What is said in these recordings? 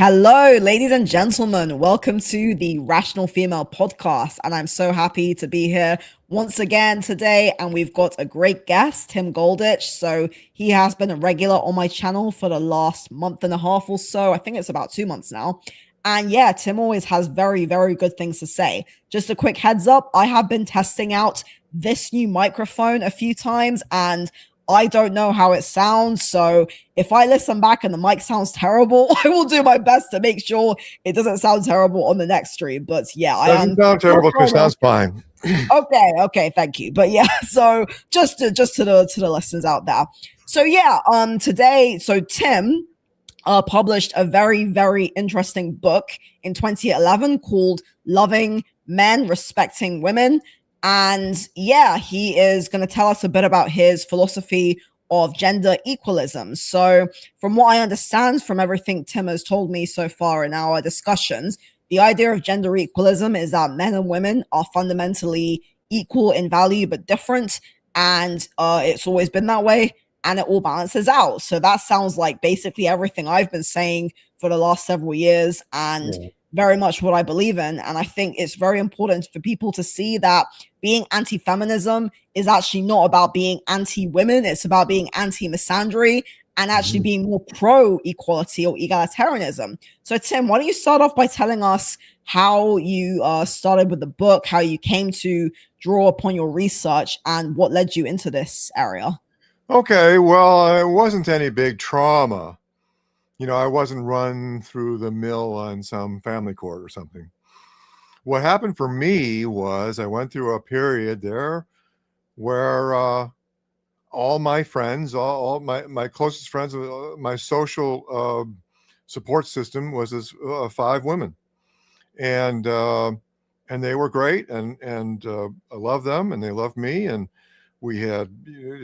Hello, ladies and gentlemen. Welcome to the Rational Female podcast. And I'm so happy to be here once again today. And we've got a great guest, Tim Goldich. So he has been a regular on my channel for the last month and a half or so. I think it's about 2 months now. And yeah, Tim always has very, very good things to say. Just a quick heads up, I have been testing out this new microphone a few times and I don't know how it sounds. So if I listen back and the mic sounds terrible, I will do my best to make sure it doesn't sound terrible on the next stream. But yeah, I am. Doesn't sound terrible because it sounds fine. Okay, thank you. But yeah, so just to the listeners out there. So yeah, today, so Tim published a very, very interesting book in 2011 called Loving Men, Respecting Women. And yeah, he is going to tell us a bit about his philosophy of gender equalism. So from what I understand from everything Tim has told me so far in our discussions, the idea of gender equalism is that men and women are fundamentally equal in value but different. And it's always been that way. And it all balances out. So that sounds like basically everything I've been saying for the last several years and very much what I believe in. And I think it's very important for people to see that being anti-feminism is actually not about being anti-women. It's about being anti-misandry and actually being more pro-equality or egalitarianism. So Tim, why don't you start off by telling us how you started with the book, how you came to draw upon your research and what led you into this area? Okay, well, it wasn't any big trauma. You know, I wasn't run through the mill on some family court or something. What happened for me was I went through a period there where all my friends, all my closest friends, my social support system was this 5 women. And they were great, and I loved them, and they loved me, and we had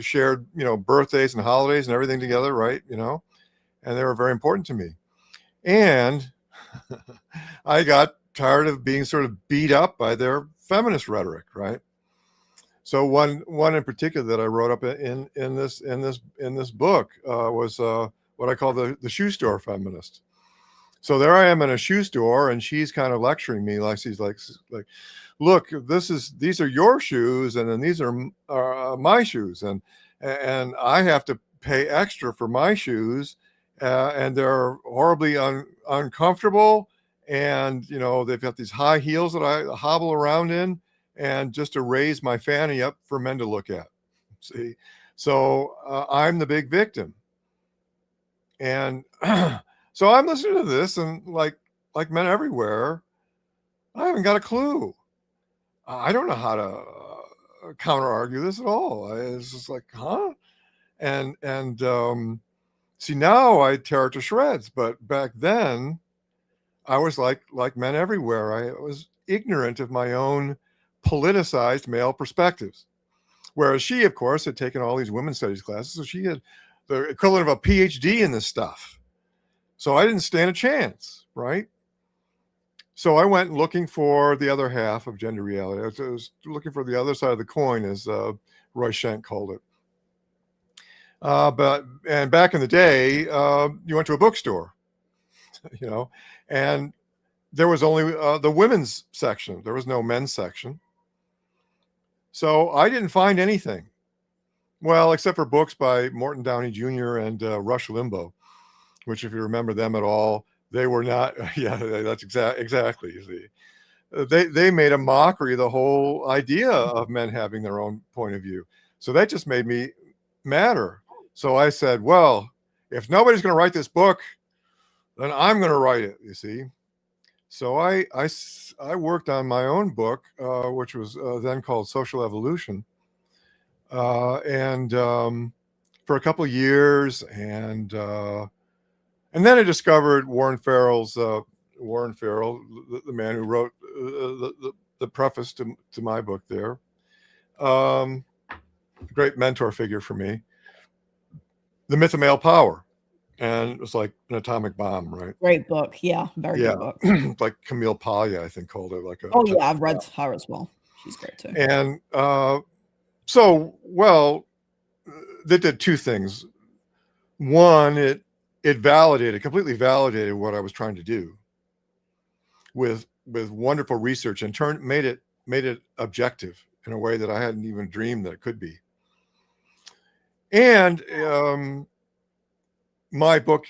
shared, birthdays and holidays and everything together, right? And they were very important to me. And I got tired of being sort of beat up by their feminist rhetoric, right? So one in particular that I wrote up in this book was what I call the shoe store feminist. So there I am in a shoe store, and she's kind of lecturing me like she's like, look, these are your shoes, and then these are my shoes, and I have to pay extra for my shoes, and they're horribly uncomfortable, and they've got these high heels that I hobble around in, and just to raise my fanny up for men to look at. See, so I'm the big victim, and so I'm listening to this, and like men everywhere, I haven't got a clue. I don't know how to counter argue this at all. It's just like, huh? And see, now I tear it to shreds. But back then, I was like men everywhere. I was ignorant of my own politicized male perspectives. Whereas she, of course, had taken all these women's studies classes, so she had the equivalent of a PhD in this stuff. So I didn't stand a chance, right? So I went looking for the other half of gender reality. I was looking for the other side of the coin, as Roy Schenck called it. And back in the day, you went to a bookstore, and there was only the women's section. There was no men's section. So I didn't find anything. Well, except for books by Morton Downey Jr. and Rush Limbaugh, which, if you remember them at all, they were not. Yeah, that's exactly. You see, they made a mockery of the whole idea of men having their own point of view. So that just made me madder. So I said, well, if nobody's going to write this book, then I'm going to write it. You see. So I worked on my own book, which was then called Social Evolution, and for a couple of years, and then I discovered Warren Farrell's the man who wrote the preface to my book there. Great mentor figure for me. The Myth of Male Power. And it was like an atomic bomb, right? Great book. Yeah, very good book. Like Camille Paglia, I think, called it. Yeah, I've read her as well. She's great too. And so, well, they did two things. One, it it completely validated what I was trying to do with wonderful research, and made it objective in a way that I hadn't even dreamed that it could be. And my book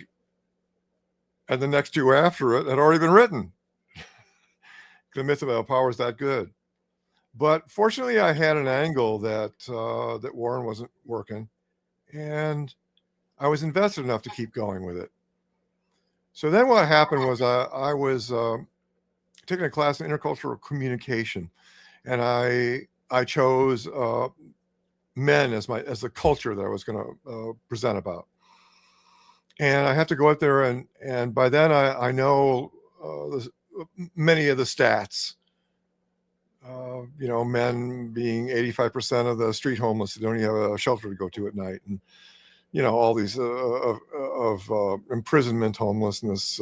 and the next two after it had already been written. The Myth of Male Power is that good. But fortunately, I had an angle that that Warren wasn't working, and I was invested enough to keep going with it. So then what happened was I was taking a class in intercultural communication, and I chose men as the culture that I was going to present about. And I have to go out there, and by then I know many of the stats. Men being 85% of the street homeless who don't even have a shelter to go to at night, and all these of imprisonment, homelessness,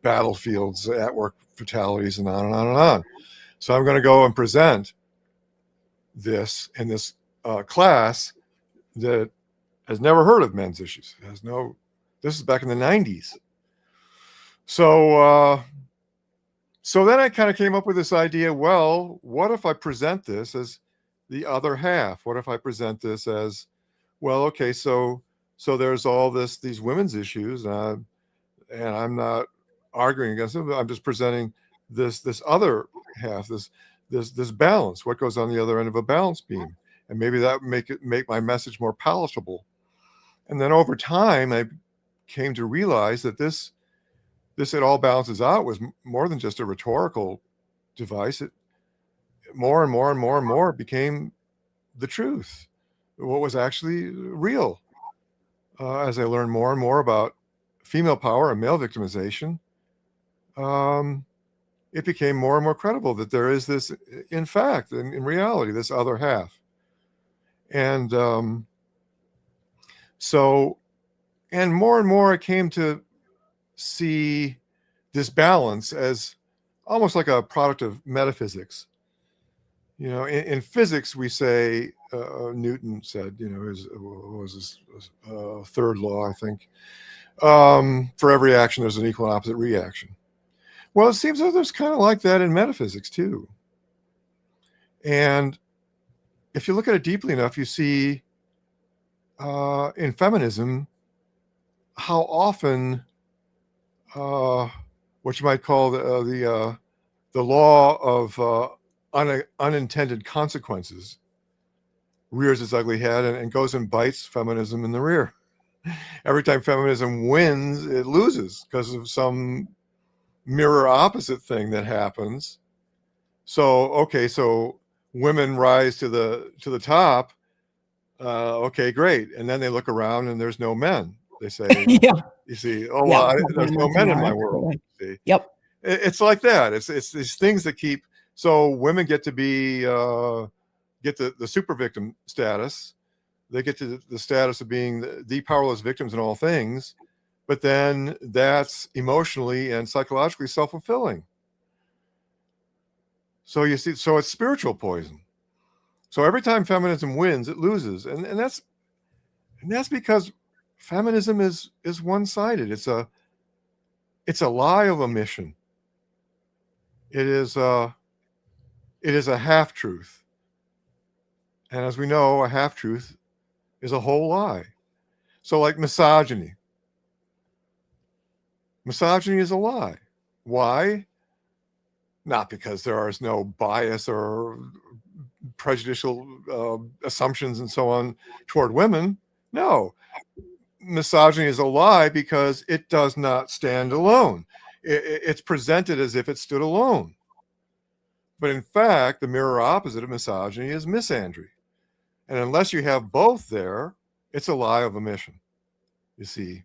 battlefields, at work fatalities, and on and on and on. So I'm going to go and present this in this class that has never heard of men's issues. This is back in the 90s. So then I kind of came up with this idea, well, what if I present this as the other half? What if I present this as, well, okay, so there's all these women's issues, and I'm not arguing against them. I'm just presenting this other half, this balance, what goes on the other end of a balance beam. And maybe that make my message more palatable. And then over time, I came to realize that this it all balances out was more than just a rhetorical device. It more and more and more and more became the truth, what was actually real. As I learned more and more about female power and male victimization, it became more and more credible that there is this, in fact, in reality, this other half. And and more I came to see this balance as almost like a product of metaphysics. In physics, we say, Newton said, was his third law, I think, for every action, there's an equal and opposite reaction. Well, it seems like there's kind of like that in metaphysics too. And if you look at it deeply enough, you see in feminism how often what you might call the law of unintended consequences rears its ugly head and goes and bites feminism in the rear. Every time feminism wins, it loses because of some mirror opposite thing that happens. So women rise to the top. Okay, great. And then they look around and there's no men. They say, yeah. You see, there's no men in my world. See? Yep. It's like that. It's these things that keep. So women get to be get the super victim status. They get to the status of being the powerless victims in all things, but then that's emotionally and psychologically self-fulfilling. So you see, so it's spiritual poison. So every time feminism wins, it loses, and that's because feminism is one-sided. It's a lie of omission. It is a half-truth, and as we know, a half-truth is a whole lie. So like misogyny. Misogyny is a lie. Why? Not because there is no bias or prejudicial assumptions and so on toward women. No. Misogyny is a lie because it does not stand alone. It's presented as if it stood alone. But in fact, the mirror opposite of misogyny is misandry. And unless you have both there, it's a lie of omission. You see,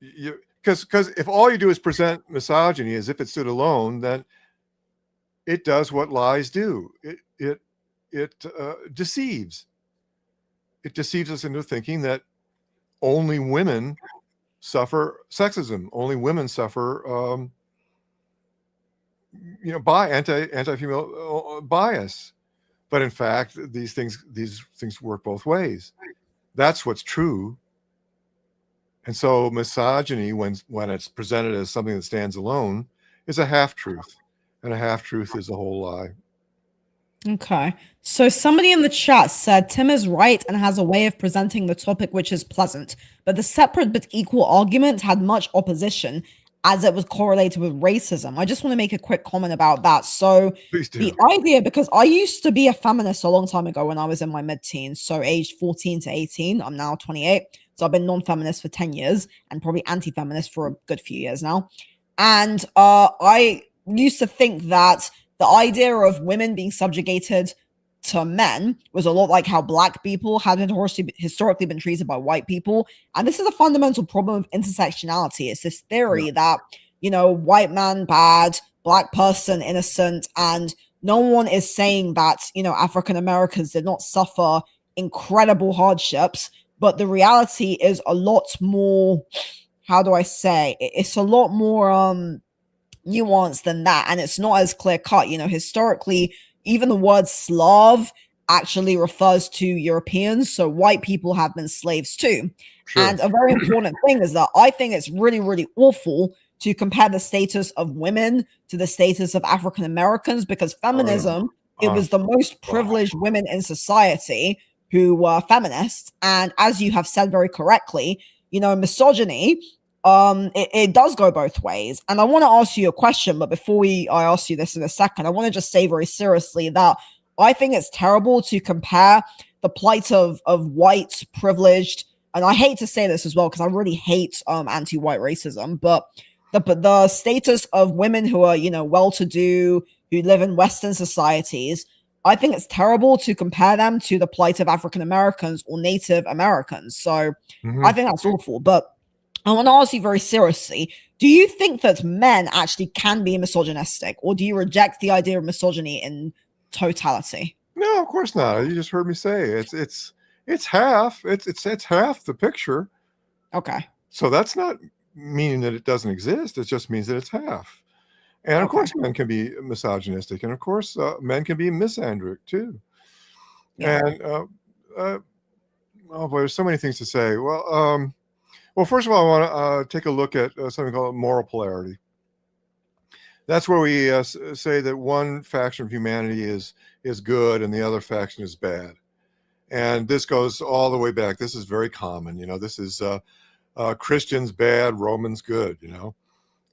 because if all you do is present misogyny as if it stood alone, then it does what lies do. It deceives. It deceives us into thinking that only women suffer sexism. Only women suffer, by anti-female bias. But in fact, these things work both ways. That's what's true. And so misogyny, when it's presented as something that stands alone, is a half truth, and a half truth is a whole lie. Okay. So somebody in the chat said Tim is right and has a way of presenting the topic which is pleasant, but the separate but equal argument had much opposition as it was correlated with racism. I just want to make a quick comment about that. So Please the do. idea, because I used to be a feminist a long time ago when I was in my mid-teens, so aged 14 to 18. I'm now 28. So I've been non-feminist for 10 years and probably anti-feminist for a good few years now. And I used to think that the idea of women being subjugated to men was a lot like how black people had historically been treated by white people. And this is a fundamental problem of intersectionality. It's this theory that, white man bad, black person innocent, and no one is saying that, African Americans did not suffer incredible hardships. But the reality is a lot more, how do I say, it's a lot more nuance than that, and it's not as clear cut. Historically, even the word Slav actually refers to Europeans, so white people have been slaves too. Sure. And a very important thing is that I think it's really, really awful to compare the status of women to the status of African Americans, because feminism, it was the most privileged women in society who were feminists. And as you have said very correctly, misogyny, it does go both ways. And I want to ask you a question, but before I ask you this in a second, I want to just say very seriously that I think it's terrible to compare the plight of white privileged, and I hate to say this as well because I really hate anti-white racism, but the status of women who are well-to-do, who live in Western societies. I think it's terrible to compare them to the plight of African Americans or Native Americans. So I think that's awful. But I want to ask you very seriously, do you think that men actually can be misogynistic, or do you reject the idea of misogyny in totality? No, of course not. You just heard me say it's half. It's half the picture. Okay. So that's not meaning that it doesn't exist. It just means that it's half. And of course, men can be misogynistic, and of course, men can be misandric too. Yeah. And oh boy, there's so many things to say. Well, first of all, I want to take a look at something called moral polarity. That's where we say that one faction of humanity is good and the other faction is bad. And this goes all the way back. This is very common. This is Christians bad, Romans good.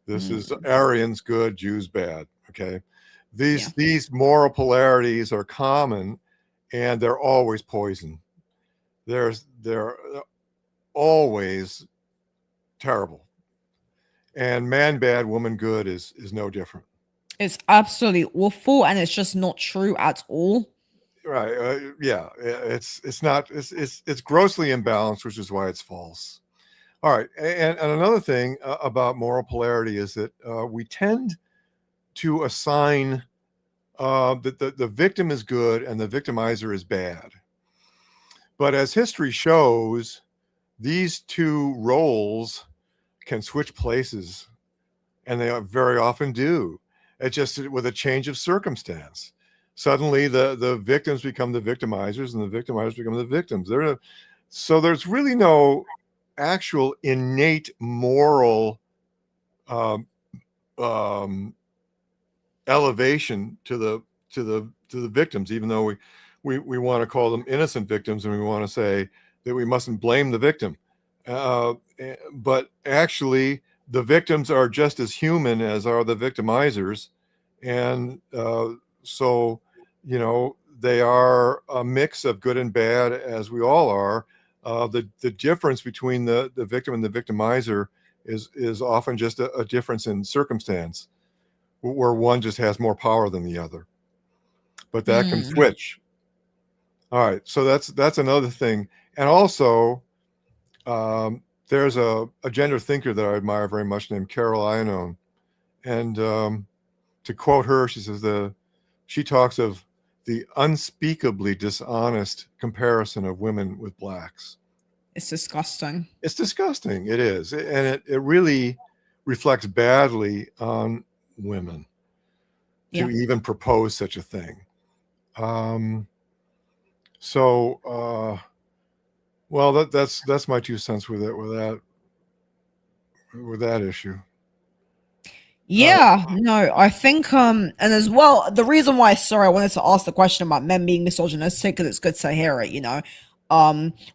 This is Aryans good, Jews bad. Okay, these moral polarities are common, and they're always poison. They're always terrible. And man bad, woman good is no different. It's absolutely awful, and it's just not true at all. Right. Yeah. It's not. It's grossly imbalanced, which is why it's false. All right. And another thing about moral polarity is that we tend to assign that the victim is good and the victimizer is bad. But as history shows, these two roles can switch places, and they very often do. It's just with a change of circumstance. Suddenly, the victims become the victimizers, and the victimizers become the victims. So there's really no actual innate moral elevation to the victims, even though we want to call them innocent victims, and we want to say that we mustn't blame the victim. But actually, the victims are just as human as are the victimizers. And so, they are a mix of good and bad, as we all are. The difference between the victim and the victimizer is often just a difference in circumstance, where one just has more power than the other. But that can switch. All right, so that's another thing. And also, there's a gender thinker that I admire very much named Carol Iannone. And to quote her, she says she talks of the unspeakably dishonest comparison of women with blacks. It's disgusting. It's disgusting. It is. And it really reflects badly on women to even propose such a thing. Well, that's my 2 cents with that. with that issue. Yeah, no, I think and as well, the reason why, sorry, I wanted to ask the question about men being misogynistic, because it's good to hear it,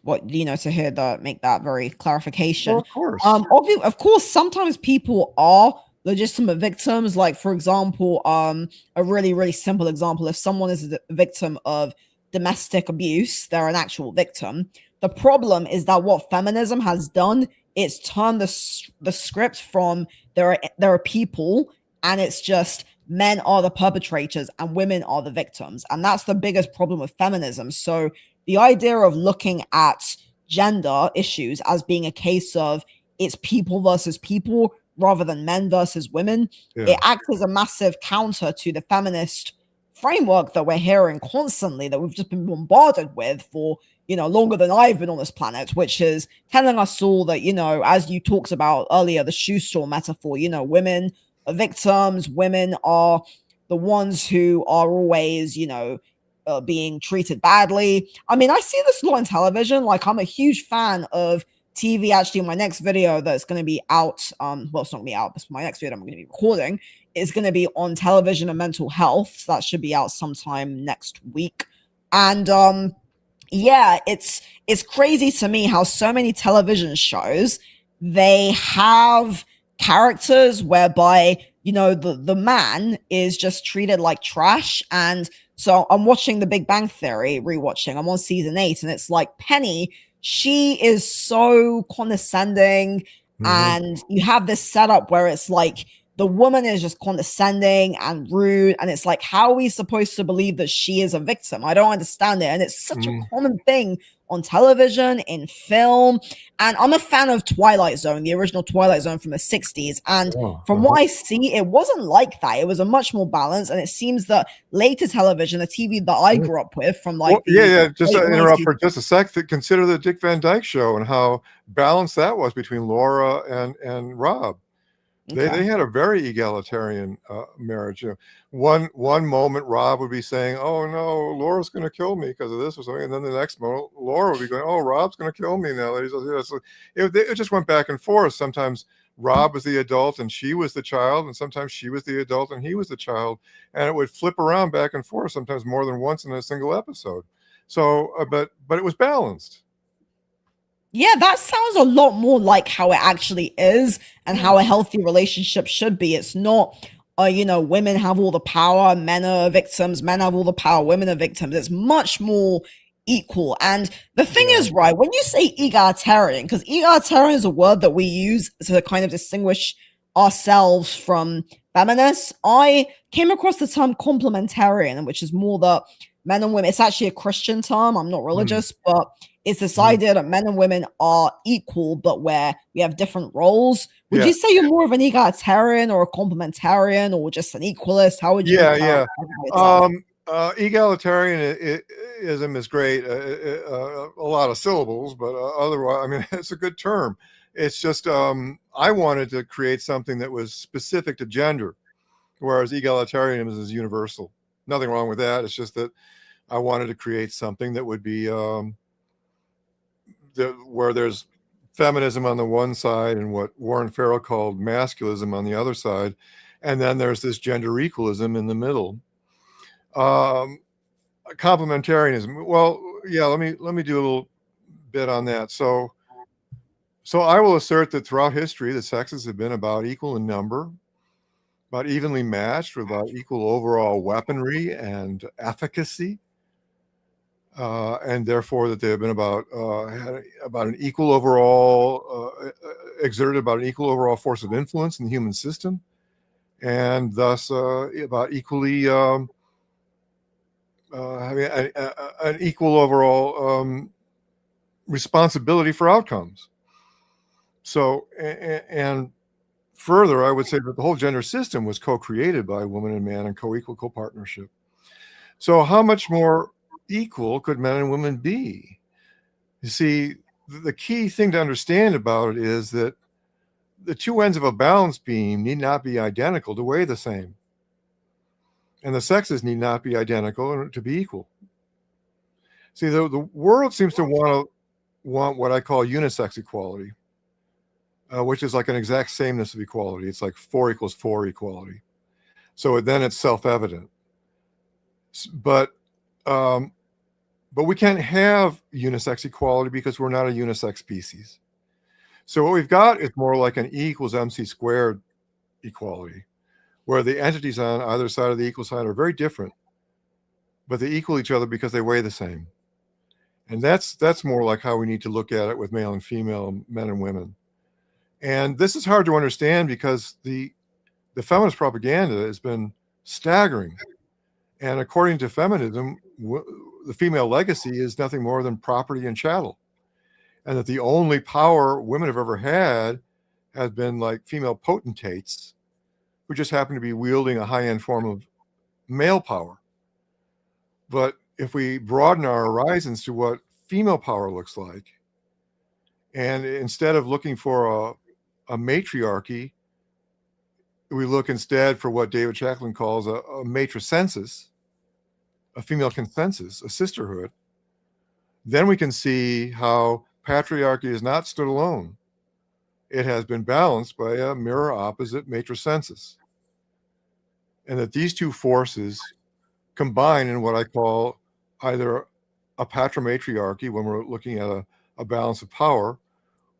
what, to hear that, make that very Well, clarification. of course. Of course, sometimes people are legitimate victims. Like, for example, a really, really simple example, if someone is a victim of domestic abuse, they're an actual victim. The problem is that what feminism has done, it's turned the script from there are people, and it's just men are the perpetrators and women are the victims, and that's the biggest problem with feminism. So the idea of looking at gender issues as being a case of it's people versus people rather than men versus women, Yeah. it acts as a massive counter to the feminist framework that we're hearing constantly, that we've just been bombarded with for longer than I've been on this planet, which is telling us all that, as you talked about earlier, the shoe store metaphor, women are victims, women are the ones who are always, being treated badly. I mean, I see this a lot on television. Like, I'm a huge fan of TV. Actually, my next video that's going to be out, well, it's not going to be out, but my next video I'm going to be recording is going to be on television and mental health. So that should be out sometime next week. And yeah, it's crazy to me how so many television shows, they have characters whereby the man is just treated like trash. And so I'm watching The Big Bang Theory, rewatching, I'm on season 8, and it's like Penny, she is so condescending. Mhm. And you have this setup where it's like the woman is just condescending and rude, and it's like, how are we supposed to believe that she is a victim? I don't understand it. And it's such a Mhm. common thing on television, in film. And I'm a fan of Twilight Zone, the original Twilight Zone from the 60s, and Oh, from uh-huh. what I see, it wasn't like that. It was a much more balanced, and it seems that later television, the TV that I grew up with from Well, like yeah, the yeah. Just to late interrupt 90s. for just a sec. Consider the Dick Van Dyke Show and how balanced that was between Laura and Rob. They Okay. had a very egalitarian marriage. One moment Rob would be saying, "Oh no, Laura's going to kill me because of this or something," and then the next moment Laura would be going, "Oh, Rob's going to kill me now." Ladies, so it just went back and forth. Sometimes Rob was the adult and she was the child, and sometimes she was the adult and he was the child, and it would flip around back and forth, sometimes more than once in a single episode. So, but it was balanced. Yeah, that sounds a lot more like how it actually is and Yeah. how a healthy relationship should be. It's not, women have all the power, men are victims, men have all the power, women are victims. It's much more equal. And the thing Yeah. is, right, when you say egalitarian, because egalitarian is a word that we use to kind of distinguish ourselves from feminists, I came across the term complementarian, which is more that men and women, it's actually a Christian term. I'm not Mm, religious, but it's this mhm. idea that men and women are equal, but where we have different roles. Would Yeah. you say you're more of an egalitarian or a complementarian or just an equalist? How would you Yeah, characterize yeah. yourself? Egalitarianism is great. A lot of syllables, but otherwise, I mean, it's a good term. It's just I wanted to create something that was specific to gender, whereas egalitarianism is universal. Nothing wrong with that. It's just that I wanted to create something that would be where there's feminism on the one side and what Warren Farrell called masculism on the other side, and then there's this gender equalism in the middle. Um, Complementarianism. Well, yeah. Let me do a little bit on that. So I will assert that throughout history, the sexes have been about equal in number, about evenly matched, with about equal overall weaponry and efficacy, and therefore that they have been had about an equal overall exerted about an equal overall force of influence in the human system, and thus about equally having an equal overall responsibility for outcomes. So, and further, I would say that the whole gender system was co-created by woman and man in co-equal co-partnership. So, how much more equal could men and women be? You see, the key thing to understand about it is that the two ends of a balance beam need not be identical to weigh the same, and the sexes need not be identical to be equal. See, the world seems to want what I call unisex equality. which is like an exact sameness of equality. It's like 4 equals 4 equality. So then it's self-evident. But we can't have unisex equality because we're not a unisex species. So what we've got is more like an E equals MC squared equality, where the entities on either side of the equal sign are very different, but they equal each other because they weigh the same. And that's more like how we need to look at it with male and female, men and women. And this is hard to understand because the feminist propaganda has been staggering. And according to feminism, the female legacy is nothing more than property and chattel. And that the only power women have ever had has been like female potentates who just happen to be wielding a high-end form of male power. But if we broaden our horizons to what female power looks like, and instead of looking for a matriarchy, we look instead for what David Chaplin calls a matricensus, a female consensus, a sisterhood, then we can see how patriarchy has not stood alone. It has been balanced by a mirror opposite matricensus. And that these two forces combine in what I call either a patrimatriarchy when we're looking at a balance of power,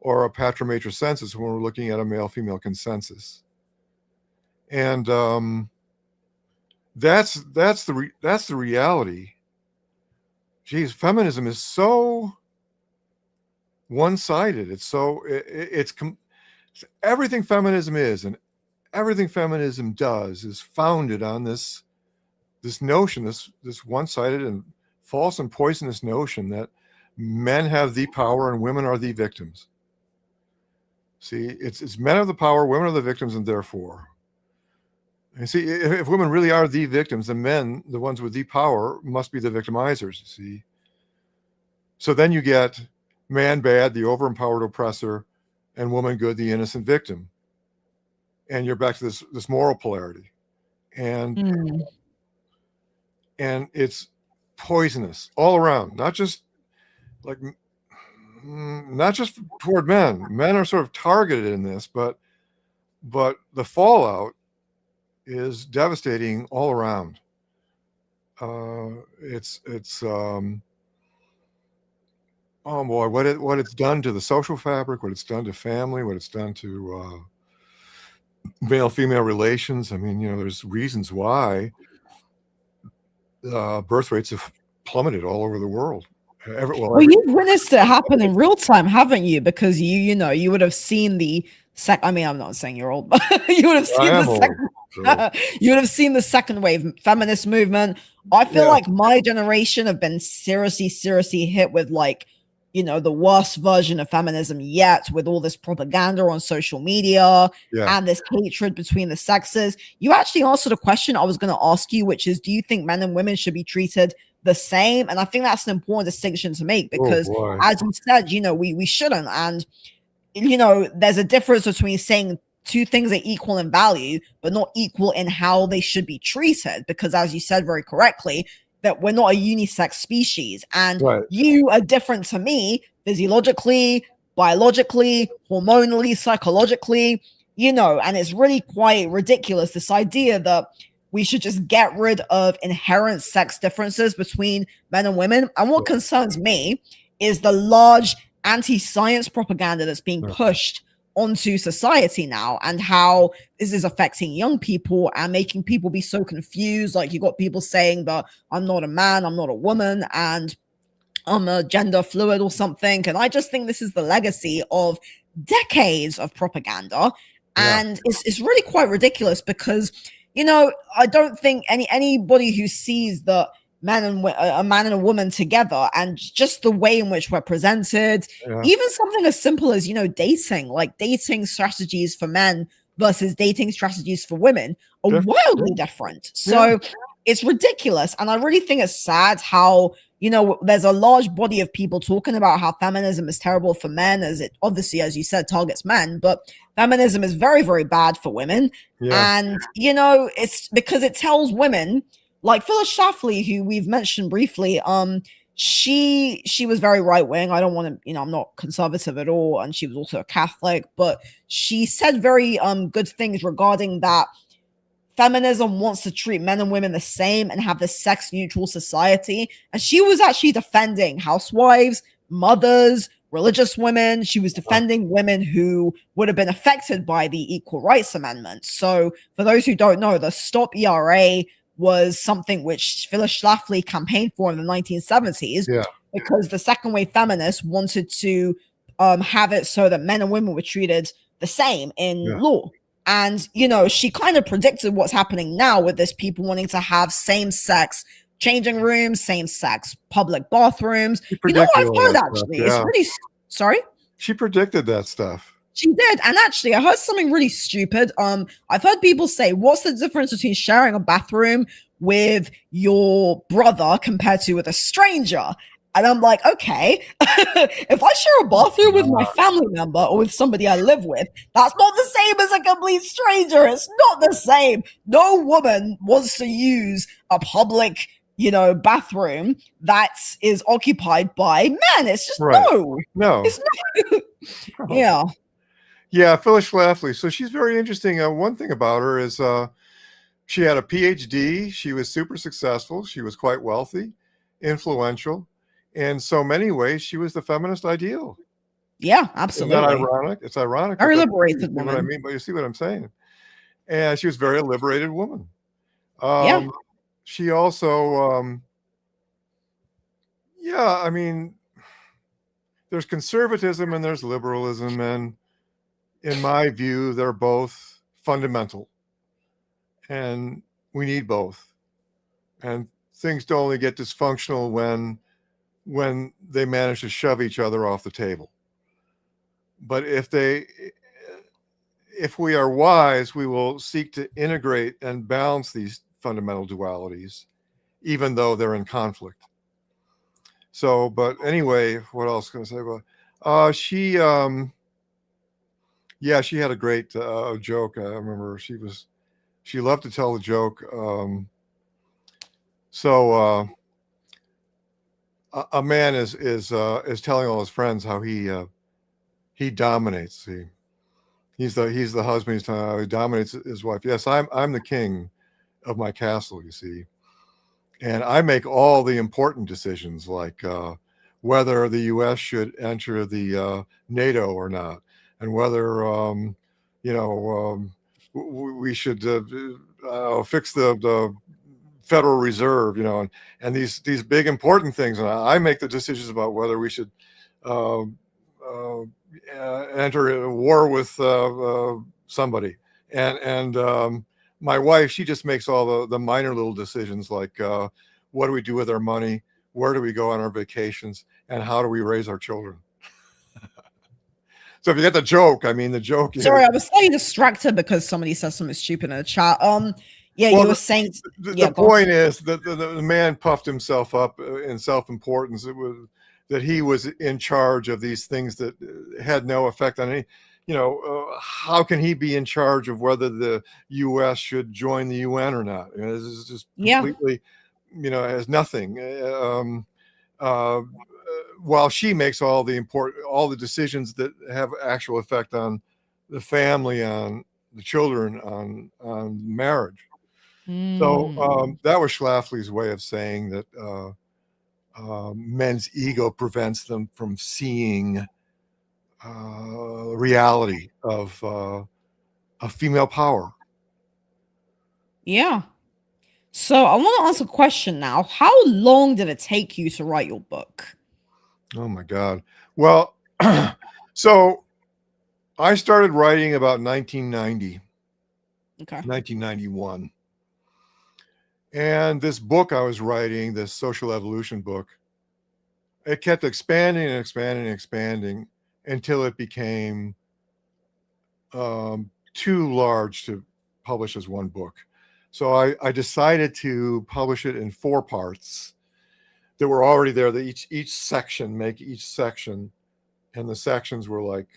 or a patrimatricensus when we're looking at a male-female consensus. And that's the reality. Geez, feminism is so one-sided. It's so everything feminism is and everything feminism does is founded on this notion, this one-sided and false and poisonous notion that men have the power and women are the victims. See, it's men have the power, women are the victims, and therefore. And see, if women really are the victims, the men, the ones with the power, must be the victimizers, see. So then you get man bad, the over-empowered oppressor, and woman good, the innocent victim. And you're back to this moral polarity. And it's poisonous all around, not just toward men. Men are sort of targeted in this, but the fallout is devastating all around. It's oh boy, what it's done to the social fabric, what it's done to family, what it's done to male-female relations. I mean, there's reasons why birth rates have plummeted all over the world. Well, you've witnessed it happen in real time, haven't you? Because you would have seen the I mean, I'm not saying you're old, but you would have seen you would have seen the second wave feminist movement. I feel like my generation have been seriously hit with the worst version of feminism yet, with all this propaganda on social media and this hatred between the sexes. You actually answered a question I was going to ask you, which is, do you think men and women should be treated the same? And I think that's an important distinction to make because, as you said, we shouldn't. And there's a difference between saying two things are equal in value, but not equal in how they should be treated. Because as you said very correctly, that we're not a unisex species, and you are different to me physiologically, biologically, hormonally, psychologically, and it's really quite ridiculous, this idea that we should just get rid of inherent sex differences between men and women. And what concerns me is the large anti-science propaganda that's being pushed onto society now, and how this is affecting young people and making people be so confused. Like, you got people saying that I'm not a man, I'm not a woman, and I'm a gender fluid or something. And I just think this is the legacy of decades of propaganda. And it's really quite ridiculous because, I don't think anybody who sees that a man and a woman together, and just the way in which we're presented, even something as simple as dating strategies for men versus dating strategies for women are wildly different. So it's ridiculous, and I really think it's sad how there's a large body of people talking about how feminism is terrible for men, as it obviously, as you said, targets men, but feminism is very, very bad for women. And it's because it tells women, like Phyllis Schlafly, who we've mentioned briefly, she was very right wing. I don't want to, I'm not conservative at all, and she was also a Catholic, but she said very good things regarding that feminism wants to treat men and women the same and have this sex neutral society. And she was actually defending housewives, mothers, religious women. She was defending women who would have been affected by the Equal Rights Amendment. So, for those who don't know, the Stop ERA was something which Phyllis Schlafly campaigned for in the 1970s because the second wave feminists wanted to have it so that men and women were treated the same in law. And, she kind of predicted what's happening now with this people wanting to have same-sex changing rooms, same-sex public bathrooms. You know what I've heard, actually? It's really... Sorry? She predicted that stuff. She did. And actually, I heard something really stupid. I've heard people say, what's the difference between sharing a bathroom with your brother compared to with a stranger? And I'm like, okay, if I share a bathroom with my family member or with somebody I live with, that's not the same as a complete stranger. It's not the same. No woman wants to use a public, bathroom that is occupied by men. It's just no. It's not. Yeah. Yeah, Phyllis Schlafly. So she's very interesting. One thing about her is she had a PhD. She was super successful. She was quite wealthy, influential. In so many ways, she was the feminist ideal. Yeah, absolutely. Isn't that ironic? It's ironic. Very liberated woman. What I mean, but you see what I'm saying. And she was a very liberated woman. She also, I mean, there's conservatism and there's liberalism, and in my view, they're both fundamental, and we need both. And things don't only get dysfunctional when they manage to shove each other off the table. But if we are wise, we will seek to integrate and balance these fundamental dualities, even though they're in conflict. So, but anyway, what else can I say about she had a great joke. I remember she loved to tell a joke. A man is telling all his friends how he dominates. He's the husband. He's telling how he dominates his wife. Yes, I'm the king of my castle. You see, and I make all the important decisions, like whether the U.S. should enter the NATO or not, and whether we should fix the Federal Reserve, and these big important things. And I make the decisions about whether we should enter a war with somebody. And my wife, she just makes all the minor little decisions, like what do we do with our money? Where do we go on our vacations? And how do we raise our children? So if you get the joke, I mean, the joke is... Sorry, I was slightly distracted because somebody said something stupid in the chat. Yeah, well, you were saying... The point is that the man puffed himself up in self-importance. It was that he was in charge of these things that had no effect on any... how can he be in charge of whether the U.S. should join the UN or not? This is just completely, has nothing. While she makes all the decisions that have actual effect on the family, on the children, on marriage. So that was Schlafly's way of saying that men's ego prevents them from seeing reality of female power. Yeah. So I want to ask a question now. How long did it take you to write your book? Oh my God. Well, so I started writing about 1990. Okay. 1991. And this book I was writing, this social evolution book, it kept expanding and expanding and expanding until it became too large to publish as one book. So I decided to publish it in 4 parts that were already there. That each section, and the sections were like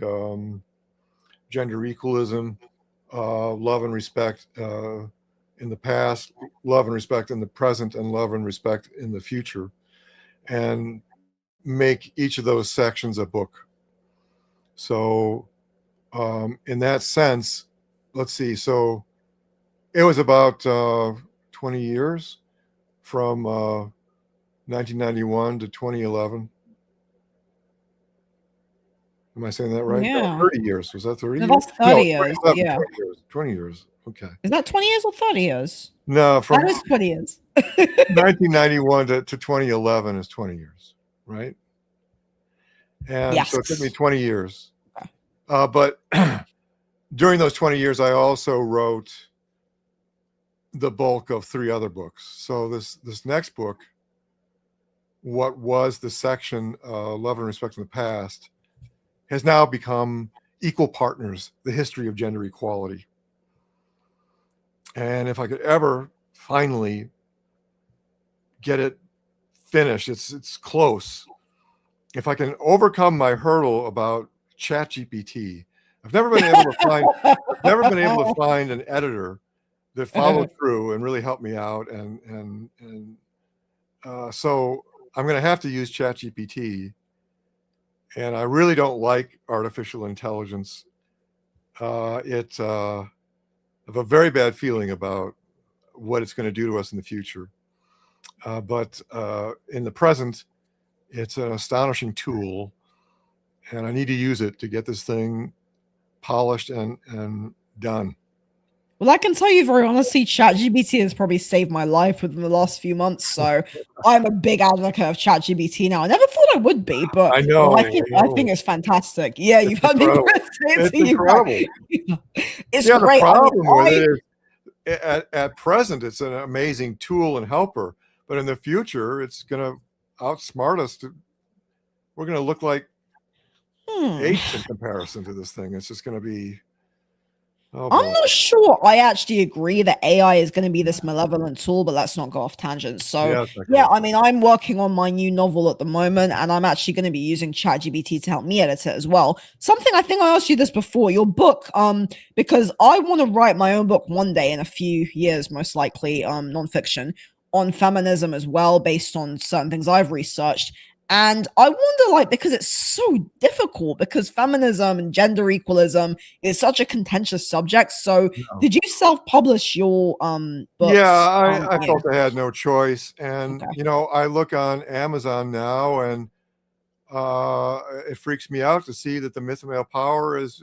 gender equalism, love and respect in the past, love and respect in the present, and love and respect in the future. and make each of those sections a book. So in that sense, let's see. So it was about 20 years from 1991 to 2011. Am I saying that right? No, Yeah. 30 years. Was that 30 No, years? that's No, 30 years. 27, Yeah. 20 years. 20 years. Okay. Is that 20 years or 30 years? No, from That is 20 years. 1991 to 2011 is 20 years, right? And Yes. so it took me 20 years. Okay. But during those 20 years, I also wrote the bulk of 3 other books. So this next book, what was the section Love and Respect in the Past, has now become Equal Partners, the History of Gender Equality. And if I could ever finally get it finished, it's close. If I can overcome my hurdle about ChatGPT, I've never been able to find an editor that followed through and really helped me out. And so I'm going to have to use ChatGPT. And I really don't like artificial intelligence. I have a very bad feeling about what it's going to do to us in the future. But in the present, it's an astonishing tool, and I need to use it to get this thing polished and done. Well, I can tell you very honestly, ChatGPT has probably saved my life within the last few months. So I'm a big advocate of ChatGPT now. I never thought I would be, but I know. I think it's fantastic. Yeah, you've had me incredible. say it to It's you. Right? incredible. It's Yeah, great. the problem I with mean, it is, at present, it's an amazing tool and helper, but in the future, it's going to outsmart us. We're going to look like apes in comparison to this thing. It's just going to be. Oh, I'm not sure I actually agree that AI is going to be this malevolent tool, but let's not go off tangents. So, yeah, I mean, I'm working on my new novel at the moment, and I'm actually going to be using ChatGPT to help me edit it as well. Something I think I asked you this before, your book, because I want to write my own book one day in a few years, most likely, nonfiction, on feminism as well, based on certain things I've researched. And I wonder, like, because it's so difficult, because feminism and gender equalism is such a contentious subject. So, did you self-publish your books? Yeah, I felt I had no choice, and I look on Amazon now, and it freaks me out to see that the myth of male power is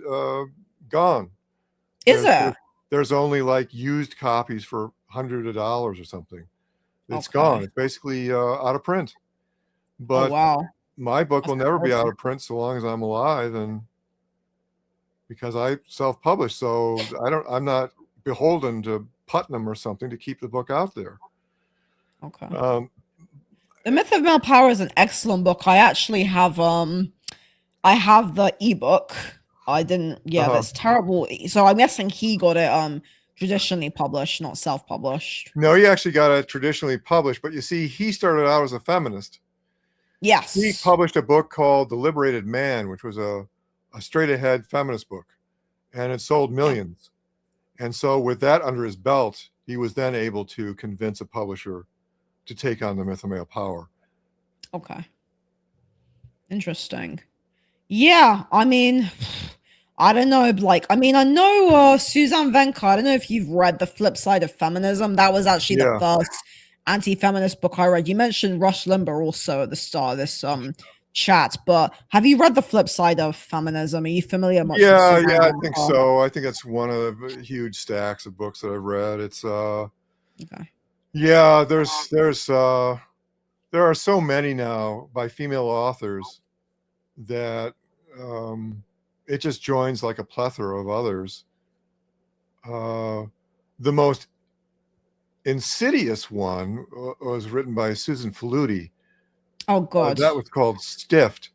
gone. There's only like used copies for hundreds of dollars or something. It's gone. It's basically out of print. But my book will never be out of print so long as I'm alive, and because I self-published, so I'm not beholden to Putnam or something to keep the book out there. Okay. The Myth of Male Power is an excellent book. I actually have I have the ebook. I didn't. Yeah, that's terrible. So I'm guessing he got it traditionally published, not self-published. No, he actually got it traditionally published, but you see, he started out as a feminist. Yes. He published a book called The Liberated Man, which was a straight-ahead feminist book, and it sold millions. And so with that under his belt, he was then able to convince a publisher to take on the myth of male power. Okay. Interesting. Yeah, I mean, I don't know. Like, I mean, I know Suzanne Venka. I don't know if you've read The Flip Side of Feminism. That was actually the first anti-feminist book I read. You mentioned Rush Limbaugh also at the start of this chat, but have you read The Flip Side of Feminism? Are you familiar much with Suzanne Venka? I think so. I think it's one of the huge stacks of books that I've read. It's yeah, there are so many now by female authors that it just joins like a plethora of others. The most insidious one was written by Susan Faludi. Oh, God. That was called Stiffed.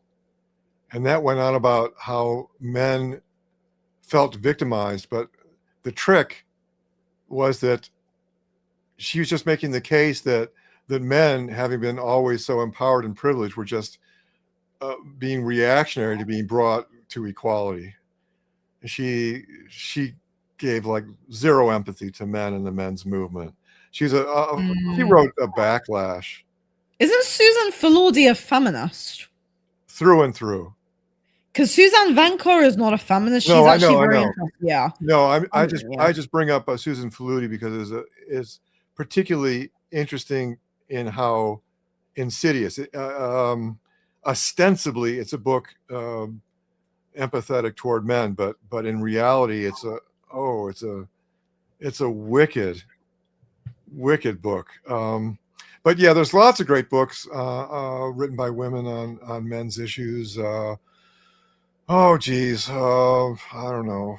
And that went on about how men felt victimized. But the trick was that she was just making the case that men, having been always so empowered and privileged, were just being reactionary to being brought to equality. She gave like zero empathy to men and the men's movement. She wrote a Backlash. Isn't Susan Filordi a feminist? through and through. Because Suzanne Venker is not a feminist. No, She's I actually know, I very know. interesting. Yeah. No, Yeah. I just bring up Susan Faludi because is particularly interesting in how insidious. Ostensibly, it's a book empathetic toward men, but in reality, it's a wicked book. But yeah, there's lots of great books written by women on men's issues. Oh geez, I don't know.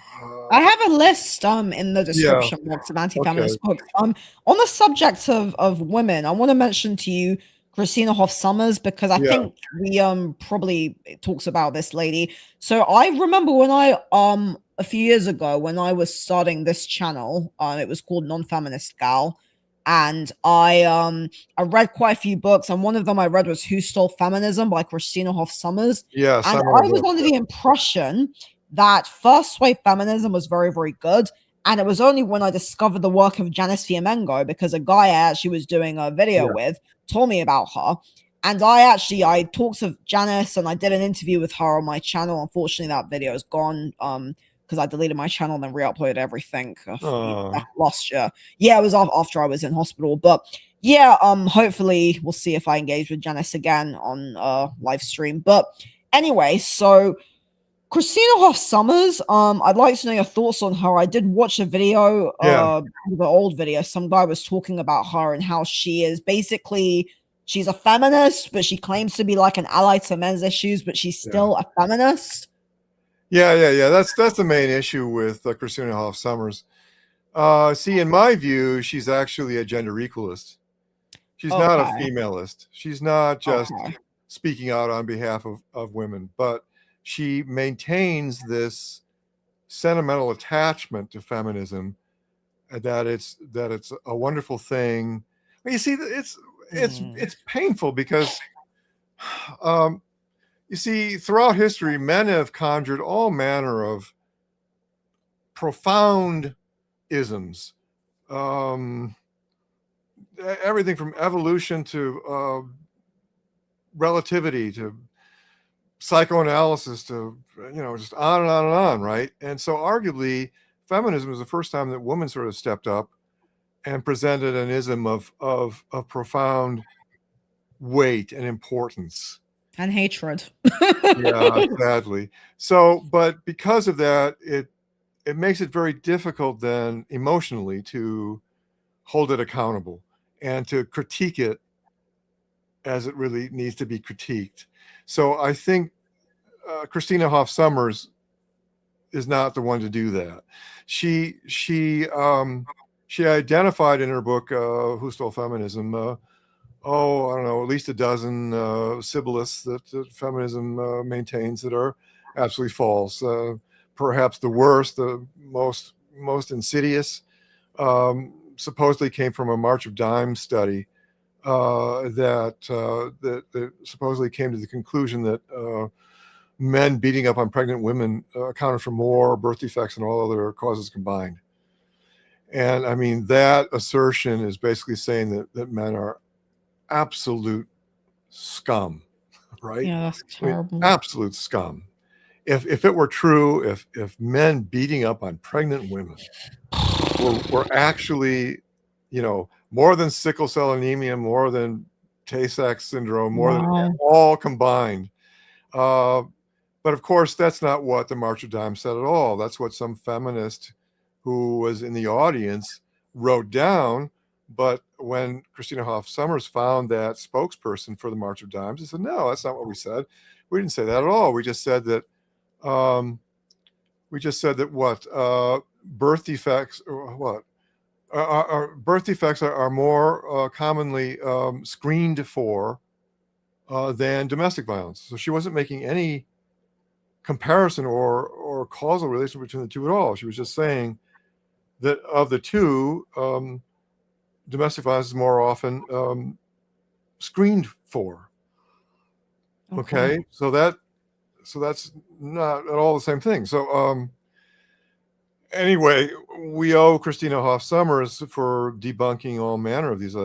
I have a list in the Yeah. description box of Okay. anti-feminist books. On the subject of women, I want to mention to you Christina Hoff Sommers, because I Yeah. think we probably talks about this lady. So I remember when I a few years ago when I was starting this channel, it was called Non-Feminist Gal, and I read quite a few books, and one of them I read was Who Stole Feminism by Christina Hoff Sommers. Yes, And I'm I on was book. under the impression that first wave feminism was very, very good. And it was only when I discovered the work of Janice Fiamengo, because a guy I actually was doing a video Yeah. with told me about her. And I talked to Janice and I did an interview with her on my channel. Unfortunately, that video is gone because I deleted my channel and then re-uploaded everything last year. Yeah, it was after I was in hospital. But yeah, hopefully we'll see if I engage with Janice again on live stream. But anyway, so Christina Hoff Sommers, I'd like to know your thoughts on her. I did watch a video, Yeah. the old video. Some guy was talking about her and how she is basically she's a feminist, but she claims to be like an ally to men's issues, but she's still a feminist. Yeah. That's the main issue with Christina Hoff Sommers. See, in my view, she's actually a gender equalist. She's not a Okay. femalist. She's not just Okay. speaking out on behalf of women, but she maintains this sentimental attachment to feminism, that it's a wonderful thing. You see, it's painful because you see, throughout history, men have conjured all manner of profound isms. Everything from evolution to relativity to psychoanalysis to just on and on and on, right? And so arguably feminism was the first time that women sort of stepped up and presented an ism of profound weight and importance. And hatred. Yeah, sadly. So, but because of that, it makes it very difficult then emotionally to hold it accountable and to critique it as it really needs to be critiqued. So I think Christina Hoff Sommers is not the one to do that. She identified in her book Who Stole Feminism I don't know, at least a dozen sibboleths that feminism maintains that are absolutely false. Perhaps the worst, the most insidious, supposedly came from a March of Dimes study that supposedly came to the conclusion that men beating up on pregnant women accounted for more birth defects than all other causes combined. And I mean, that assertion is basically saying that men are absolute scum, right? Yeah, that's I mean, terrible. absolute scum. If it were true, if men beating up on pregnant women were actually, more than sickle cell anemia, more than Tay-Sachs syndrome, more than all combined. But of course, that's not what the March of Dimes said at all. That's what some feminist who was in the audience wrote down. But when Christina Hoff Sommers found that spokesperson for the March of Dimes, he said, no, that's not what we said. We didn't say that at all. We just said that birth defects or what? Birth defects are more commonly screened for than domestic violence. So she wasn't making any comparison or causal relation between the two at all. She was just saying that of the two, domestic violence is more often screened for. Okay, so that's not at all the same thing. So anyway, we owe Christina Hoff Sommers for debunking all manner of these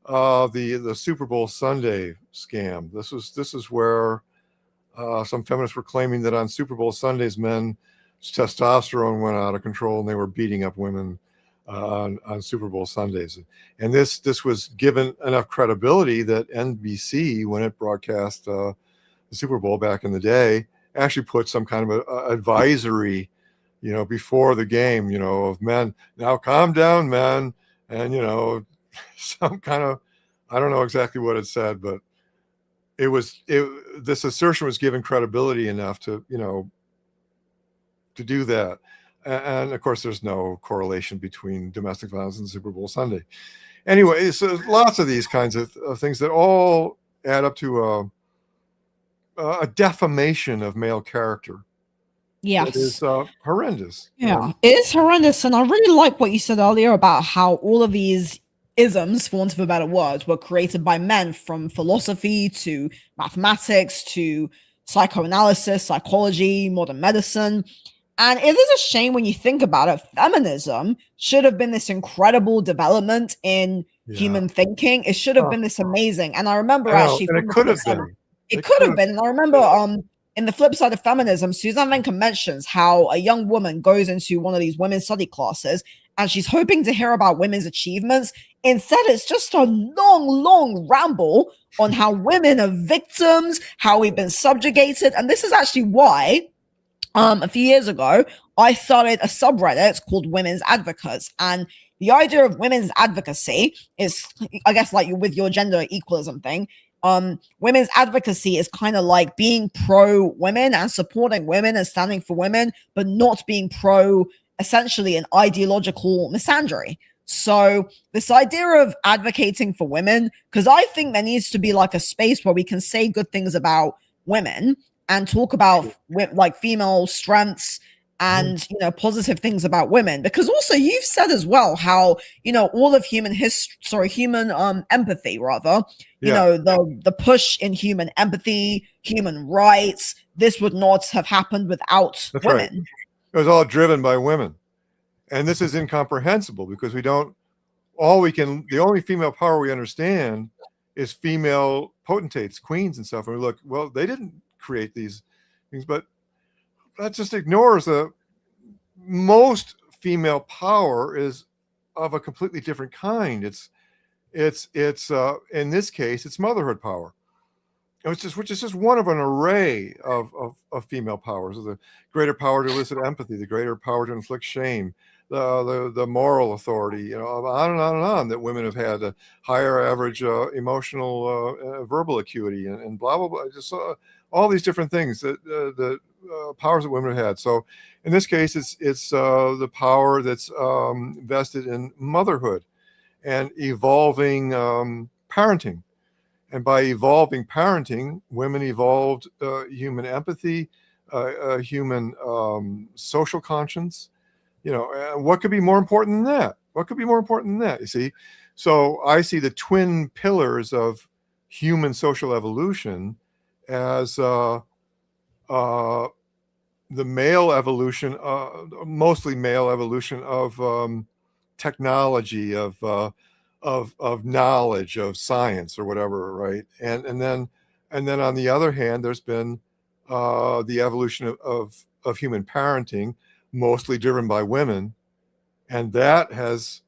the Super Bowl Sunday scam. This is where some feminists were claiming that on Super Bowl Sundays, men's testosterone went out of control and they were beating up women on Super Bowl Sundays. And this was given enough credibility that NBC, when it broadcast the Super Bowl back in the day, actually put some kind of a advisory, before the game, of men, now calm down, men, and some kind of, I don't know exactly what it said, but this assertion was given credibility enough to do that. And of course, there's no correlation between domestic violence and Super Bowl Sunday. Anyway, so lots of these kinds of things that all add up to a defamation of male character. Yes. It is horrendous. Yeah, it is horrendous. And I really like what you said earlier about how all of these isms, for want of a better word, were created by men, from philosophy to mathematics to psychoanalysis, psychology, modern medicine. And it is a shame when you think about it. Feminism should have been this incredible development in human thinking. It should have been this amazing. And I remember actually, and it could have been. It could have been. And I remember in the flip side of feminism, Suzanne Venker mentions how a young woman goes into one of these women's study classes and she's hoping to hear about women's achievements. Instead, it's just a long, long ramble on how women are victims, how we've been subjugated. And this is actually why a few years ago, I started a subreddit called Women's Advocates. And the idea of women's advocacy is, I guess, like with your gender equalism thing, women's advocacy is kind of like being pro women and supporting women and standing for women, but not being pro essentially an ideological misandry. So this idea of advocating for women, because I think there needs to be like a space where we can say good things about women and talk about like female strengths and positive things about women, because also you've said as well how all of human empathy rather, the push in human empathy, human rights, this would not have happened without women. Right. It was all driven by women, and this is incomprehensible because the only female power we understand is female potentates, queens and stuff, and we look, well, they didn't create these things, but that just ignores most female power is of a completely different kind. It's in this case, it's motherhood power, which is just one of an array of female powers. The greater power to elicit empathy, the greater power to inflict shame, the moral authority, on and on and on, that women have had, a higher average emotional verbal acuity, and blah blah blah. Just all these different things that the powers that women have had. So in this case, it's the power that's vested in motherhood and evolving parenting. And by evolving parenting, women evolved human empathy, human social conscience. What could be more important than that? What could be more important than that? You see? So I see the twin pillars of human social evolution as the male evolution, mostly male evolution of technology, of knowledge, of science, or whatever, right? And then on the other hand, there's been the evolution of human parenting, mostly driven by women, and that has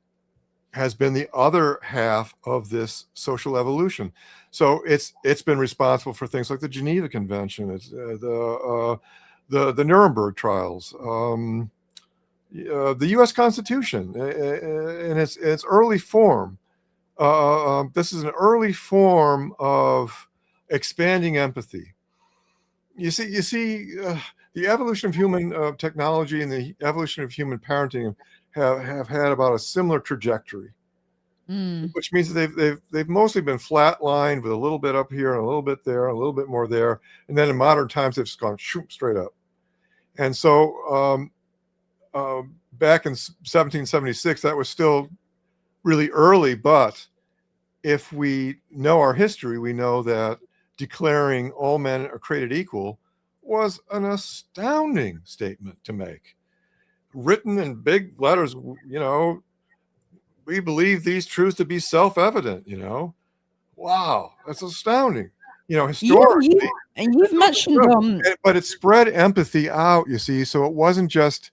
been the other half of this social evolution. So it's been responsible for things like the Geneva Convention, it's the Nuremberg trials, the U.S. Constitution in its early form. This is an early form of expanding empathy. You see, the evolution of human technology and the evolution of human parenting have had about a similar trajectory, which means that they've mostly been flatlined with a little bit up here and a little bit there, and a little bit more there, and then in modern times they've just gone shoot straight up. And so back in 1776, that was still really early, but if we know our history, we know that declaring all men are created equal was an astounding statement to make, written in big letters, we believe these truths to be self-evident, you know. Wow, that's astounding. You know, Yeah, historically, and you've mentioned but it spread empathy out, you see. So it wasn't just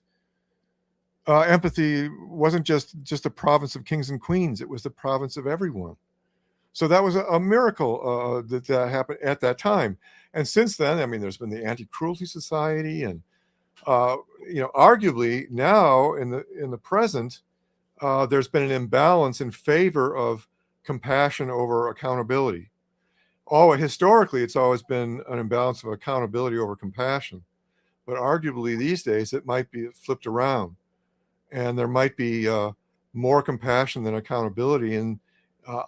empathy wasn't just a province of kings and queens. It was the province of everyone. So that was a miracle that happened at that time. And since then, I mean, there's been the Anti-Cruelty Society, and you know, arguably now in the present, there's been an imbalance in favor of compassion over accountability. Historically, it's always been an imbalance of accountability over compassion. But arguably these days, it might be flipped around, and there might be more compassion than accountability, and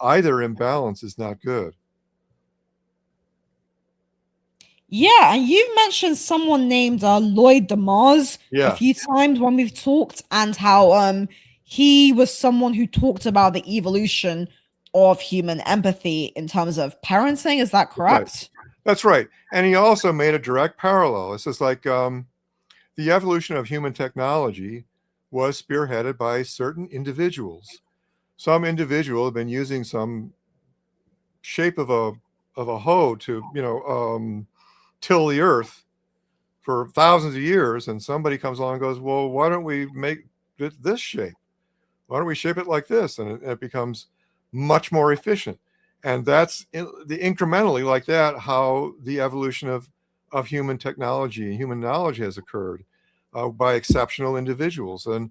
either imbalance is not good. yeah, and you've mentioned someone named Lloyd DeMars a Yeah, few times when we've talked, and how he was someone who talked about the evolution of human empathy in terms of parenting. Is that right. correct? That's right. And he also made a direct parallel. It's just like the evolution of human technology was spearheaded by certain individuals. Some individual had been using some shape of a hoe to, you know, till the earth for thousands of years, and somebody comes along and goes, well, why don't we make it this shape? Why don't we shape it like this? And it becomes much more efficient. And that's the incrementally like that how the evolution of human technology and human knowledge has occurred by exceptional individuals. And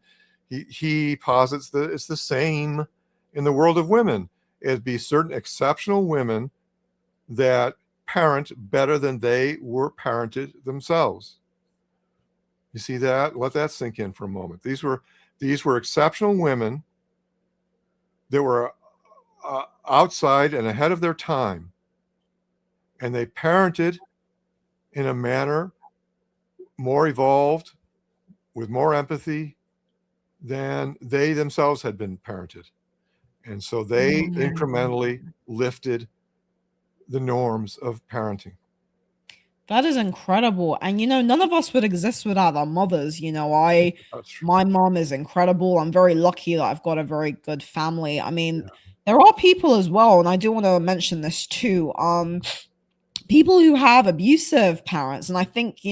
he posits that it's the same in the world of women. It'd be certain exceptional women that parent better than they were parented themselves. You see that? Let that sink in for a moment. These were exceptional women that were outside and ahead of their time, and they parented in a manner more evolved, with more empathy than they themselves had been parented. And so they incrementally lifted the norms of parenting. That is incredible. And none of us would exist without our mothers. That's true. My mom is incredible. I'm very lucky that I've got a very good family. I mean, Yeah. there are people as well, and I do want to mention this too. People who have abusive parents, and I think,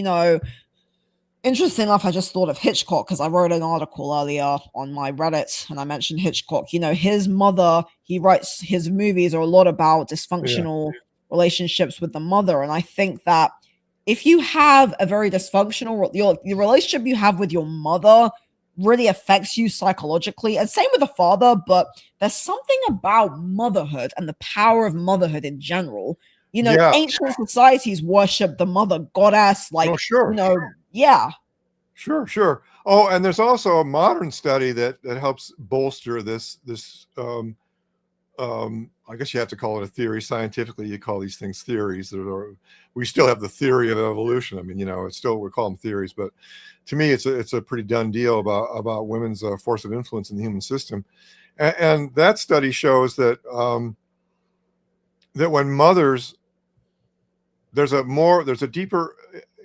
interesting enough, I just thought of Hitchcock because I wrote an article earlier on my Reddit and I mentioned Hitchcock. His mother, he writes his movies are a lot about Yeah. dysfunctional relationships with the mother. And I think that if you have a very dysfunctional, the relationship you have with your mother really affects you psychologically. And same with the father, but there's something about motherhood and the power of motherhood in general. Yeah. Ancient societies worship the mother goddess, Oh, like, sure. yeah. Sure. Oh, and there's also a modern study that helps bolster this I guess you have to call it a theory. Scientifically, you call these things theories. We still have the theory of evolution. I mean, it's still, we call them theories, but to me, it's a pretty done deal about women's force of influence in the human system. And that study shows that that when mothers, there's a deeper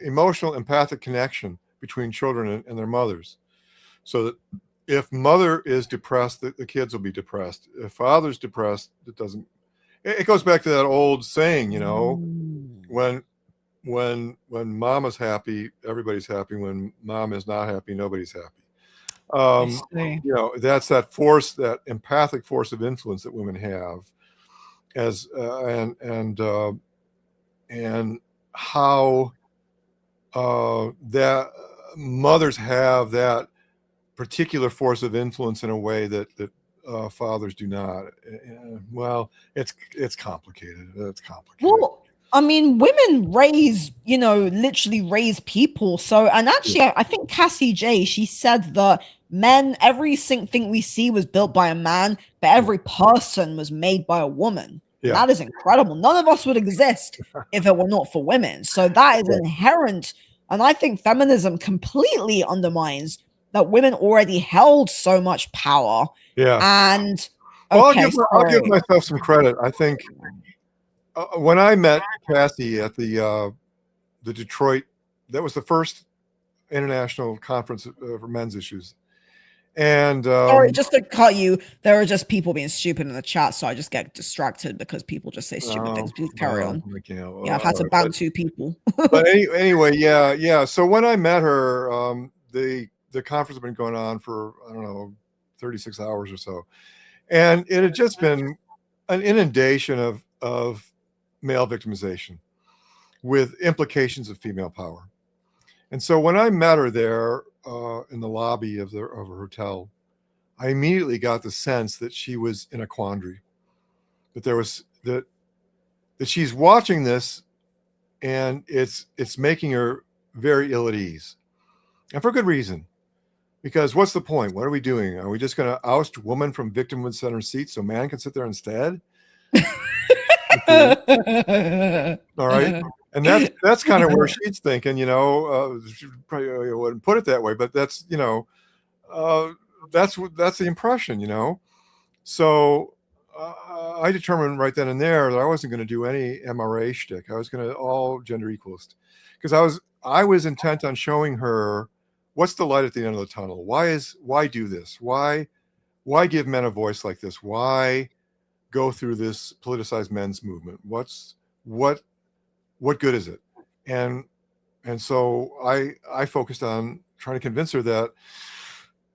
emotional empathic connection between children and their mothers. So that if mother is depressed, the kids will be depressed. If father's depressed, it goes back to that old saying, when mama's happy, everybody's happy. When mom is not happy, nobody's happy. That's that force, that empathic force of influence that women have, as and how that mothers have that particular force of influence in a way that fathers do not. Well, it's complicated. It's complicated. Well, I mean, women literally raise people. So, and actually, I think Cassie J, she said that every thing we see was built by a man, but every person was made by a woman. And that is incredible. None of us would exist if it were not for women. So that is inherent. And I think feminism completely undermines that women already held so much power. Yeah. And well, okay, I'll give myself some credit. I think when I met Cassie at the Detroit, that was the first international conference for men's issues, And Sorry, just to cut you, there are just people being stupid in the chat, so I just get distracted because people just say stupid things. Please carry on. I can't. Yeah, I've had to ban 2 people. But anyway, yeah. So when I met her, the conference had been going on for, I don't know, 36 hours or so, and it had just been an inundation of male victimization with implications of female power. And so when I met her there in the lobby of her hotel, I immediately got the sense that she was in a quandary, that there was that she's watching this, and it's making her very ill at ease, and for good reason. Because what's the point? What are we doing? Are we just going to oust woman from victimhood center seat so man can sit there instead? All right. And that's kind of where she's thinking, she probably wouldn't put it that way, but that's, that's the impression. So I determined right then and there that I wasn't going to do any MRA shtick. I was going to all gender equalist, because I was intent on showing her what's the light at the end of the tunnel. Why do this? Why give men a voice like this? Why go through this politicized men's movement? What good is it? And so I focused on trying to convince her that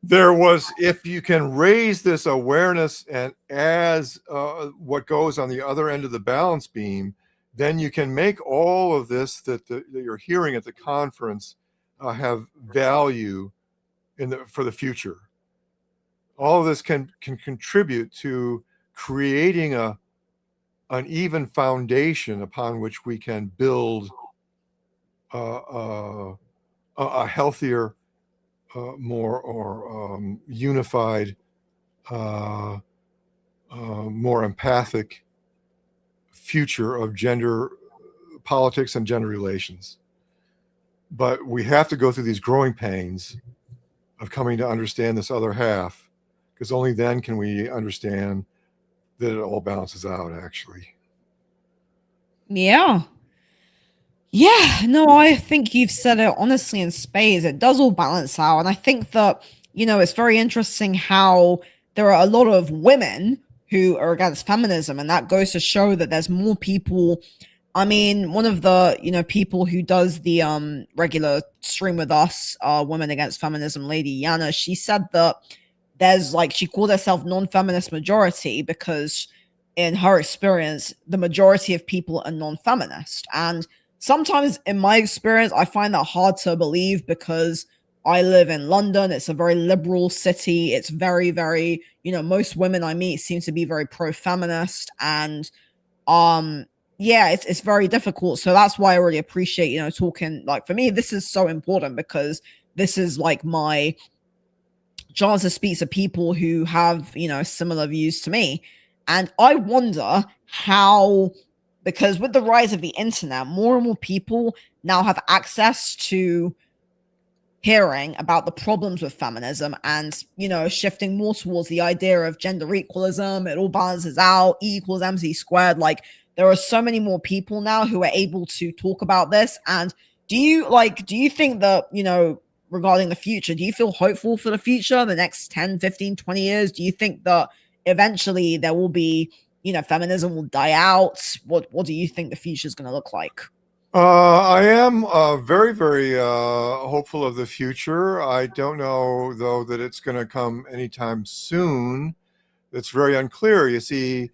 there was, if you can raise this awareness and as what goes on the other end of the balance beam, then you can make all of this that you're hearing at the conference have value for the future. All of this can contribute to creating an even foundation upon which we can build a healthier, more unified, more empathic future of gender politics and gender relations. But we have to go through these growing pains of coming to understand this other half, because only then can we understand that it all balances out, actually. Yeah. No, I think you've said it honestly in spades. It does all balance out. And I think that, it's very interesting how there are a lot of women who are against feminism. And that goes to show that there's more people. I mean, one of the, people who does the regular stream with us, Women Against Feminism, Lady Yana, she said that there's she called herself non-feminist majority because in her experience, the majority of people are non-feminist. And sometimes in my experience, I find that hard to believe because I live in London. It's a very liberal city. It's very, very, most women I meet seem to be very pro-feminist. And yeah, it's very difficult. So that's why I really appreciate, talking. For me, this is so important because this is my chance to speak to people who have, similar views to me. And I wonder how, because with the rise of the internet, more and more people now have access to hearing about the problems with feminism and, shifting more towards the idea of gender equalism. It all balances out, E equals MC squared. There are so many more people now who are able to talk about this. And do you think that, regarding the future, do you feel hopeful for the future, the next 10, 15, 20 years? Do you think that eventually there will be, feminism will die out? What do you think the future is going to look like? I am very, very hopeful of the future. I don't know, though, that it's going to come anytime soon. It's very unclear. You see,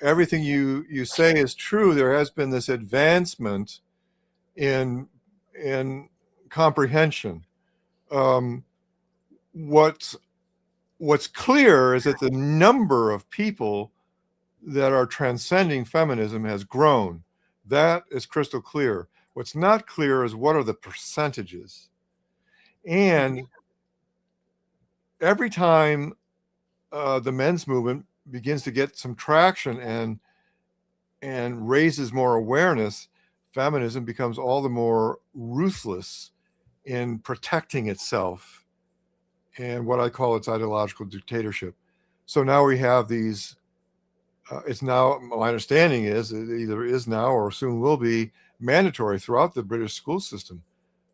everything you say is true. There has been this advancement in comprehension. What's clear is that the number of people that are transcending feminism has grown. That is crystal clear. What's not clear is what are the percentages. And every time the men's movement begins to get some traction and raises more awareness, feminism becomes all the more ruthless in protecting itself and what I call its ideological dictatorship. So now we have these, it's now, my understanding is, it either is now or soon will be mandatory throughout the British school system,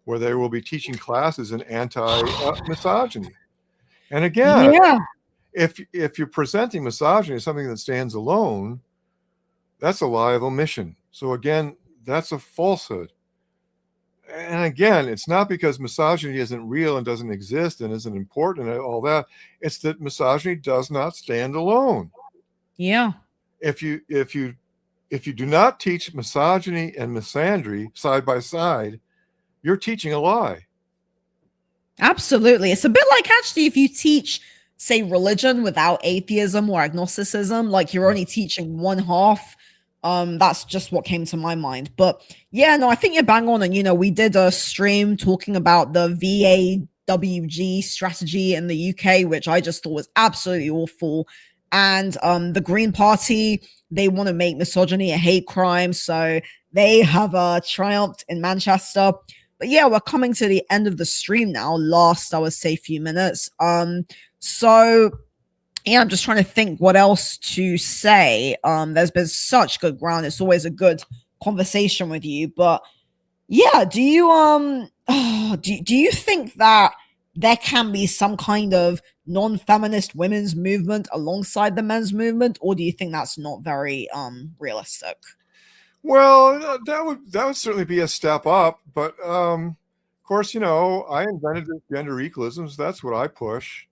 where they will be teaching classes in anti-misogyny. And again, Yeah. if you're presenting misogyny as something that stands alone, that's a lie of omission. So again, that's a falsehood. And again, it's not because misogyny isn't real and doesn't exist and isn't important and all that. It's that misogyny does not stand alone. Yeah. If you do not teach misogyny and misandry side by side, you're teaching a lie. Absolutely. It's a bit like actually if you teach, say, religion without atheism or agnosticism, like you're only teaching one half. That's just what came to my mind. But yeah, no, I think you're bang on. And we did a stream talking about the VAWG strategy in the UK, which I just thought was absolutely awful. And the Green Party, they want to make misogyny a hate crime. So they have triumphed in Manchester. But yeah, we're coming to the end of the stream now. Last, I would say, few minutes. So yeah, I'm just trying to think what else to say. There's been such good ground. It's always a good conversation with you. But yeah, do you do you think that there can be some kind of non-feminist women's movement alongside the men's movement, or do you think that's not very realistic? Well, that would certainly be a step up, but of course, I invented gender equalism. So that's what I push.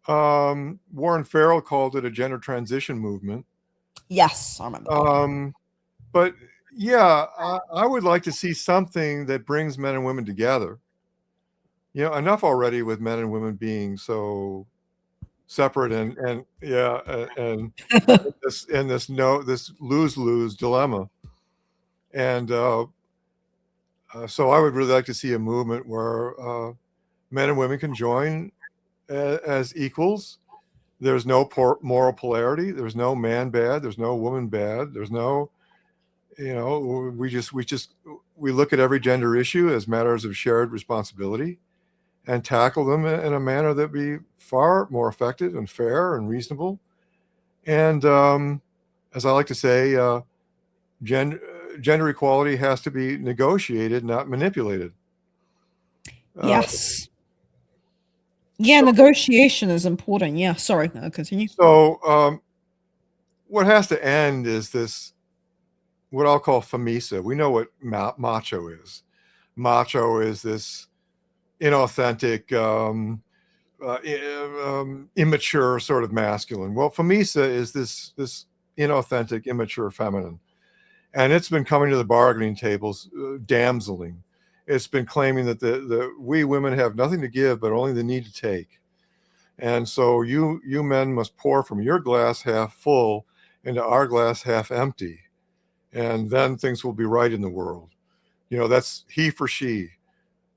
Warren Farrell called it a gender transition movement. Yes, I remember that. But yeah, I would like to see something that brings men and women together. Enough already with men and women being so separate and yeah, and this lose-lose dilemma. And so I would really like to see a movement where men and women can join as equals. There's no moral polarity. There's no man bad. There's no woman bad. There's no, we look at every gender issue as matters of shared responsibility and tackle them in a manner that be far more effective and fair and reasonable. And as I like to say, gender equality has to be negotiated, not manipulated. Yes. Yeah, negotiation is important. Yeah, sorry, continue. So what has to end is this, what I'll call femisa. We know what macho is. Macho is this inauthentic, immature sort of masculine. Well, femisa is this inauthentic, immature feminine. And it's been coming to the bargaining tables, damseling. It's been claiming that we women have nothing to give, but only the need to take. And so you men must pour from your glass half full into our glass half empty. And then things will be right in the world. That's he for she,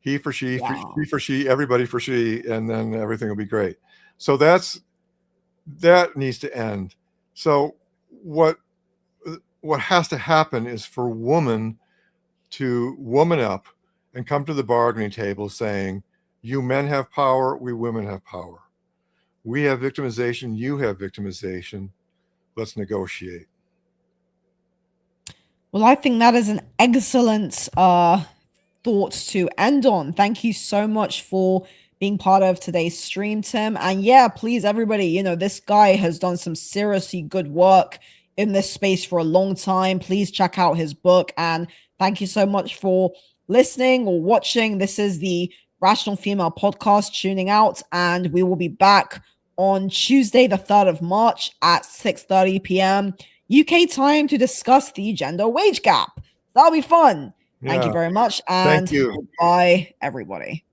he for she, he for she, everybody for she, and then everything will be great. So that needs to end. So what has to happen is for woman to woman up and come to the bargaining table saying, you men have power, we women have power. We have victimization, you have victimization. Let's negotiate. Well, I think that is an excellent thought to end on. Thank you so much for being part of today's stream, Tim. And yeah, please, everybody, this guy has done some seriously good work in this space for a long time. Please check out his book. And thank you so much for listening or watching. This is the Rational Female Podcast tuning out, and we will be back on Tuesday, the 3rd of March at 6:30 p.m. UK time to discuss the gender wage gap. That'll be fun. Yeah. Thank you very much. And goodbye, everybody.